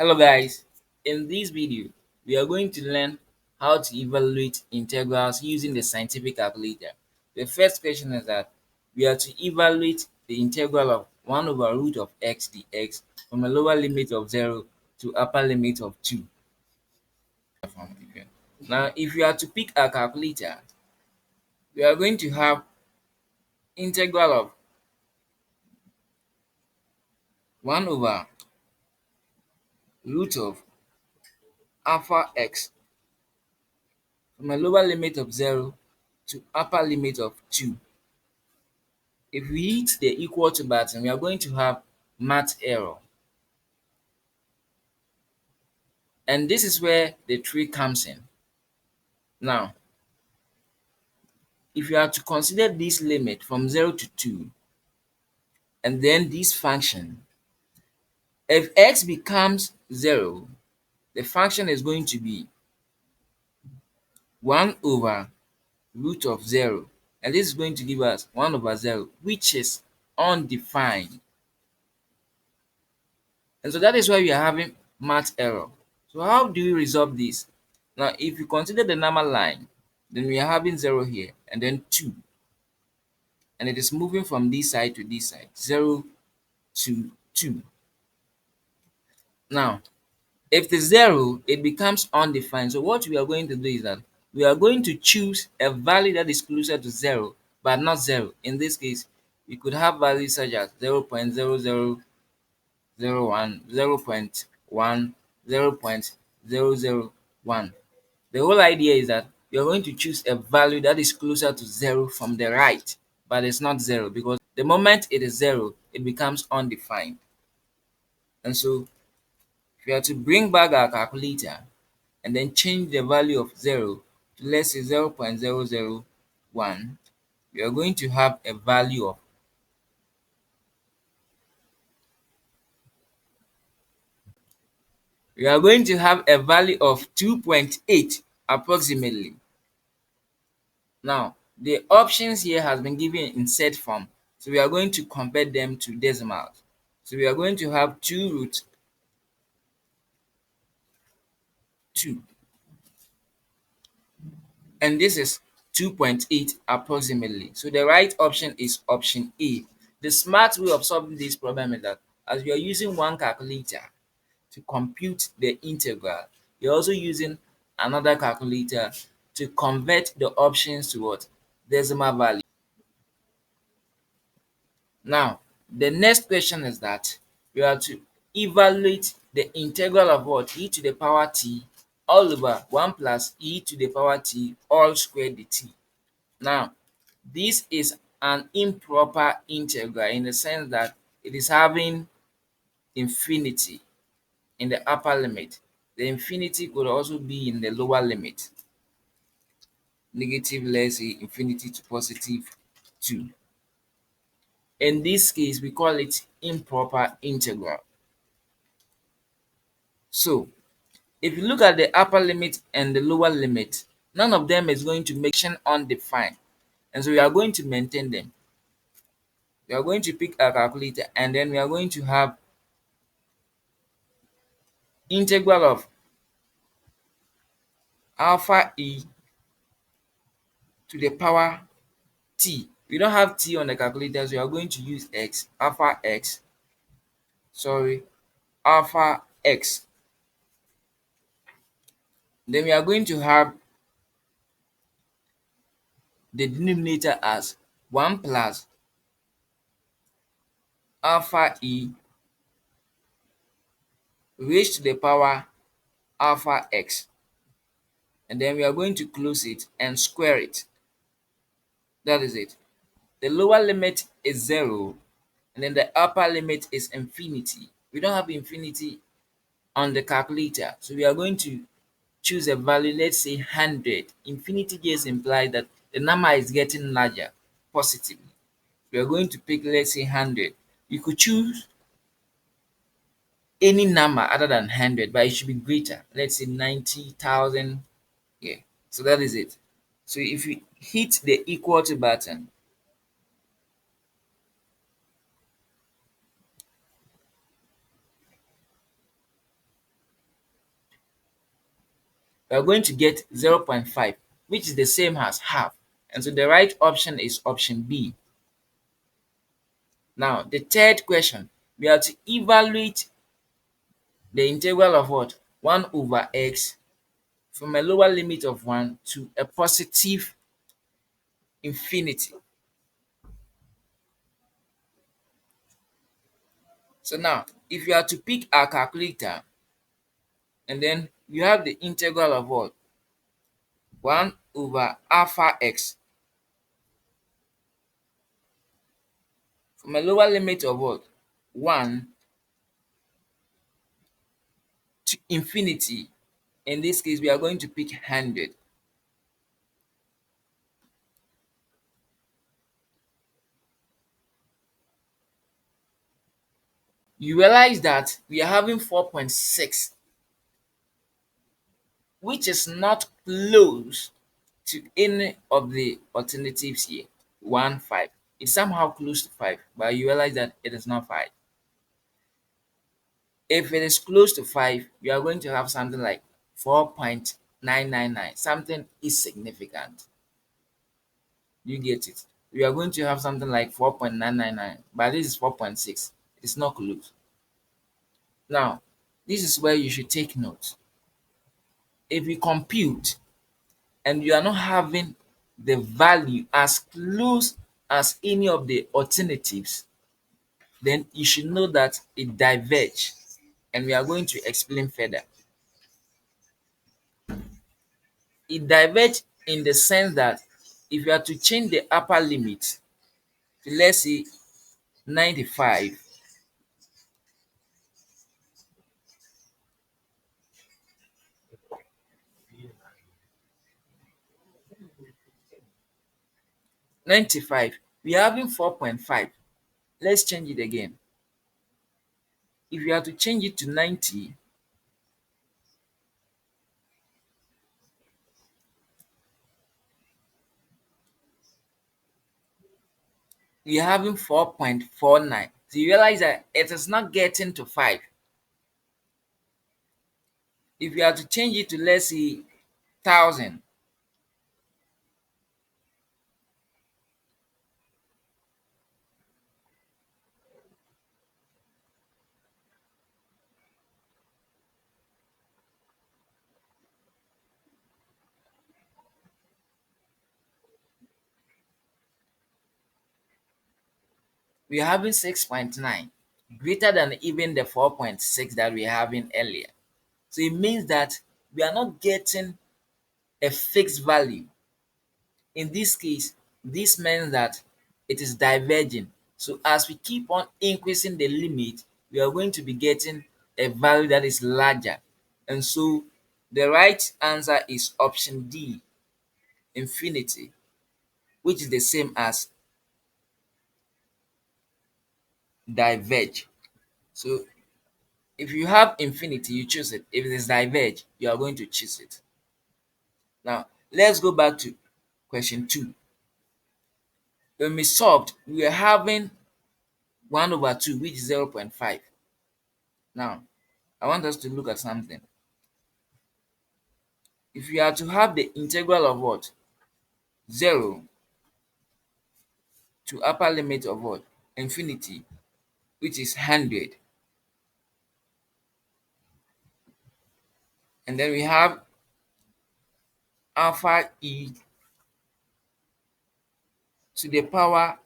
Hello guys, in this video we are going to learn how to evaluate integrals using the scientific calculator. The first question is that we are to evaluate the integral of 1 over root of x dx from a lower limit of 0 to upper limit of 2. Now if we are to pick a calculator, we are going to have integral of 1 over root of alpha x from a lower limit of 0 to upper limit of 2. If we hit the equal to button, we are going to have math error. And this is where the trick comes in. Now, if you are to consider this limit from 0 to 2, and then this function, if x becomes 0, the function is going to be 1 over root of 0. And this is going to give us 1 over 0, which is undefined. And so that is why we are having math error. So how do we resolve this? Now, if you consider the normal line, then we are having 0 here and then 2. And it is moving from this side to this side, 0 to 2. Now, if the 0, it becomes undefined. So what we are going to do is that we are going to choose a value that is closer to 0, but not 0. In this case, we could have values such as 0.0001, 0.1, 0.001. The whole idea is that you're going to choose a value that is closer to 0 from the right, but it's not 0 because the moment it is 0, it becomes undefined. And so, if we are to bring back our calculator and then change the value of 0 to let's say 0.001, we are going to have a value of we are going to have a value of 2.8 approximately. Now, the options here has been given in set form, so we are going to convert them to decimals. So we are going to have 2 root 2, and this is 2.8 approximately. So the right option is option A. The smart way of solving this problem is that as we are using one calculator to compute the integral, you're also using another calculator to convert the options to what? Decimal value. Now, the next question is that we are to evaluate the integral of what? E to the power t all over 1 plus e to the power t all squared dt. Now, this is an improper integral in the sense that it is having infinity in the upper limit. The infinity could also be in the lower limit. Negative, let's say, infinity to positive 2. In this case, we call it improper integral. So, if you look at the upper limit and the lower limit, none of them is going to make it undefined. And so we are going to maintain them. We are going to pick a calculator and then we are going to have integral of alpha e to the power t. We don't have t on the calculator, so we are going to use x, alpha x. Then we are going to have the denominator as 1 plus alpha e raised to the power alpha x. And then we are going to close it and square it. That is it. The lower limit is 0, and then the upper limit is infinity. We don't have infinity on the calculator, so we are going to choose a value, let's say 100. Infinity just implies that the number is getting larger positively. We are going to pick, let's say 100. You could choose any number other than 100, but it should be greater. Let's say 90,000. Yeah, so that is it. So if you hit the equal to button, we are going to get 0.5, which is the same as half. And so the right option is option B. Now, the third question, we have to evaluate the integral of what? 1 over x from a lower limit of 1 to a positive infinity. So now, if you are to pick our calculator, and then you have the integral of what? 1 over alpha x from a lower limit of what? 1 to infinity. In this case, we are going to pick 100. You realize that we are having 4.6, which is not close to any of the alternatives here. 1, 5. It's somehow close to 5, but you realize that it is not 5. If it is close to 5, we are going to have something like 4.999. Something is significant. You get it? We are going to have something like 4.999, but this is 4.6. It's not close. Now, this is where you should take note. If you compute and you are not having the value as close as any of the alternatives, then you should know that it diverges. And we are going to explain further. It diverges in the sense that if you are to change the upper limit to, let's say, 95, 95, we are having 4.5. Let's change it again. If you are to change it to 90, we are having 4.49. So you realize that it is not getting to 5. If you are to change it to, let's say, 1000, we are having 6.9, greater than even the 4.6 that we are having earlier. So it means that we are not getting a fixed value. In this case, this means that it is diverging. So as we keep on increasing the limit, we are going to be getting a value that is larger. And so the right answer is option D, infinity, which is the same as diverge. So if you have infinity, you choose it. If it is diverge, you are going to choose it. Now, let's go back to question 2. When we solved, we were having 1 over 2, which is 0.5. Now, I want us to look at something. If you are to have the integral of what? 0 to upper limit of what? Infinity, which is 100. And then we have alpha e to the power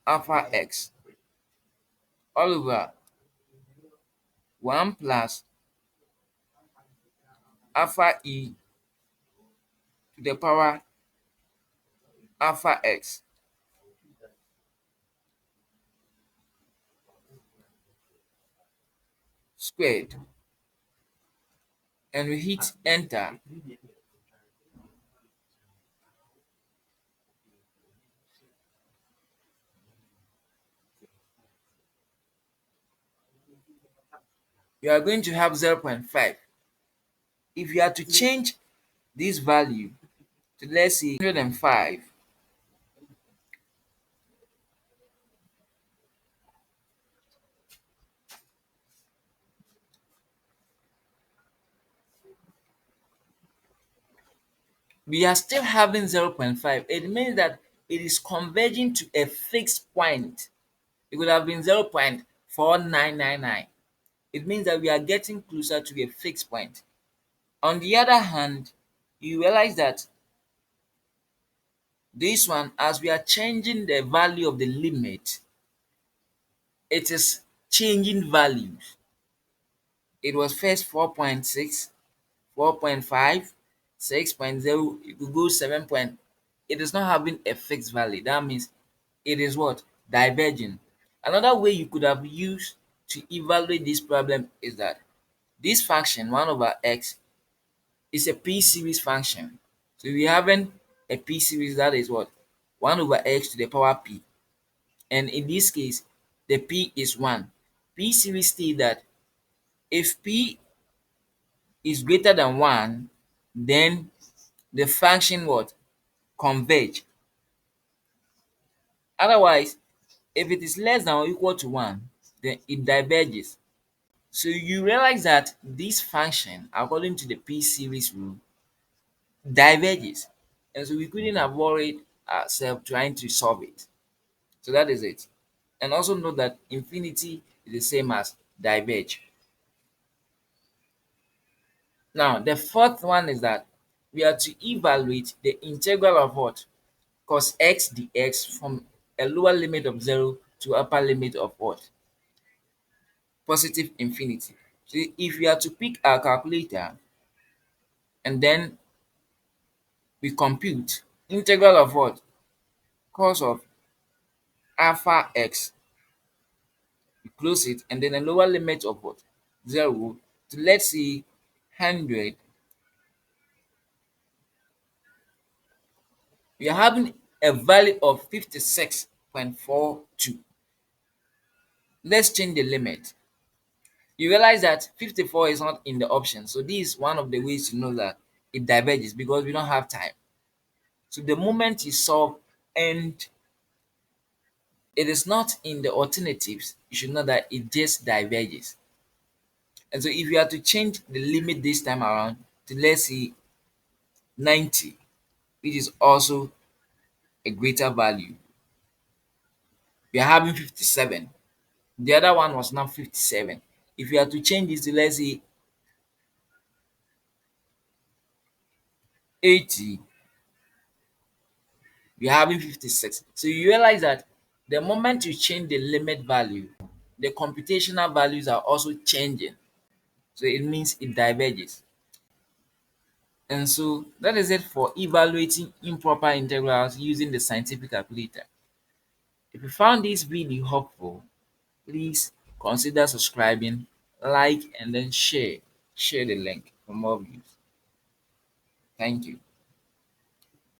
alpha x all over 1 plus alpha e to the power alpha x squared. And we hit enter. You are going to have 0.5. If you are to change this value to, let's say, 105, we are still having 0.5. It means that it is converging to a fixed point. It could have been 0.4999. It means that we are getting closer to a fixed point. On the other hand, you realize that this one, as we are changing the value of the limit, it is changing values. It was first 4.6, 4.5, 6.0, it could go 7 point. It is not having a fixed value. That means it is what? Diverging. Another way you could have used to evaluate this problem is that this function 1 over x is a p-series function. So we having a p-series that is what? 1 over x to the power p. And in this case, the p is 1. P-series states that if p is greater than 1, then the function what? Converge. Otherwise, if it is less than or equal to 1, then it diverges. So you realize that this function, according to the p-series rule, diverges. And so we couldn't have worried ourselves trying to solve it. So that is it. And also note that infinity is the same as diverge. Now, the fourth one is that we are to evaluate the integral of what? Cos x dx from a lower limit of 0 to upper limit of what? Positive infinity. So if we are to pick our calculator and then we compute integral of what? Cos of alpha x, we close it, and then a lower limit of what? 0 to, let's say, 100. We are having a value of 56.42. Let's change the limit. You realize that 54 is not in the option. So this is one of the ways to know that it diverges because we don't have time. So the moment you solve and it is not in the alternatives, you should know that it just diverges. And so if you are to change the limit this time around to, let's say, 90, which is also a greater value, we are having 57. The other one was now 57. If you are to change this to, let's say, 80, we are having 56. So you realize that the moment you change the limit value, the computational values are also changing. So it means it diverges. And so that is it for evaluating improper integrals using the scientific calculator. If you found this video helpful, please consider subscribing, like, and then share. Share the link for more views. Thank you.